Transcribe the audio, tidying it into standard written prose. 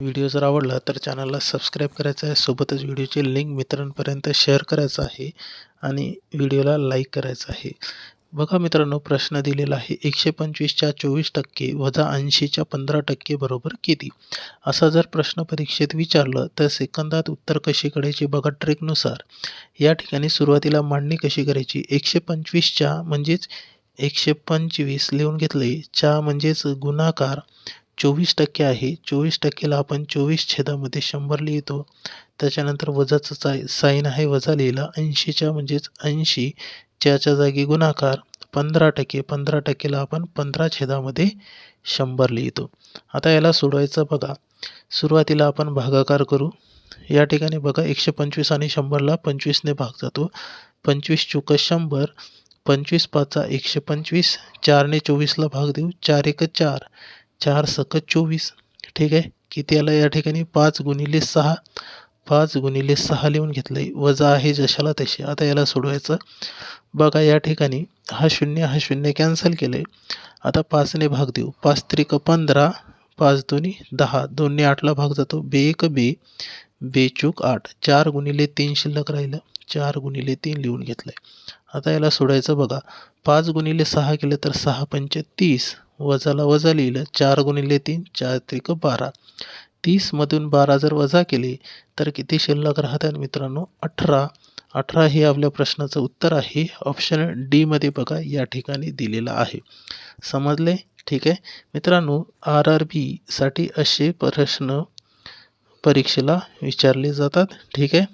Video जर आवडला तर चॅनलला सबस्क्राईब करायचं आहे, सोबतच व्हिडिओची लिंक मित्रांपर्यंत शेअर करायचं आहे आणि व्हिडिओला लाईक करायचं आहे. बघा मित्रांनो, प्रश्न दिलेला आहे 125च्या 24% वजा 80च्या 15% बरोबर किती? असा जर प्रश्न परीक्षेत विचारलं तर सेकंदात उत्तर कसे काढायचे बघा ट्रिकनुसार. या ठिकाणी सुरुवातीला मांडणी कशी करायची, 125च्या म्हणजेच 125 लिहून घेतले, च्या म्हणजेच गुणाकार 24% आहे, 24%ला आपण 24 छेदामध्ये 100 लिहितो. त्याच्यानंतर वजाचं साईन आहे, वजा लिहिला. 80च्या म्हणजेच 80 च्या जागी गुणाकार 15%, 15%ला आपण 15 छेदामध्ये 100 लिहितो. आता याला सोडवायचं बघा. सुरुवातीला आपण भागाकार करू. या ठिकाणी बघा 125 आणि 100ला 25ने भाग जातो. 25 चुक 100, 25 पाचा 125, 4ने 24ला भाग देऊ, 4 एक 4, 4 सक 24. ठीक आहे. किती आला या ठिकाणी 5 गुणिले 6, 5 गुणिले 6 लिहून घेतलंय. वजा आहे जशाला तसे. आता याला सोडवायचं. बघा या ठिकाणी हा शून्य कॅन्सल केलंय. आता 5ने भाग देऊ. 5 त्रिक 15, 5 दोन्ही 10, 2ने 8ला भाग जातो. बे एक बे, बे चूक 8, 4 गुणिले 3 शिल्लक राहिलं. 4 गुणिले 3 लिहून घेतलंय. आता याला सोडायचं बघा. 5 गुणिले 6 केलं तर 6 पंच 30, वजाला वजा लिहिलं. 4 गुणिले 3, 4 त्रिक 12. 30 मधून 12 जर वजा केले तर किती शिल्लक राहतात मित्रांनो? 18. 18 हे आपल्या प्रश्नाचं उत्तर आहे. ऑप्शन डी मध्ये बघा या ठिकाणी दिलेलं आहे. समजले? ठीक आहे मित्रांनो, RRB साठी असे प्रश्न परीक्षेला विचारले जातात. ठीक आहे.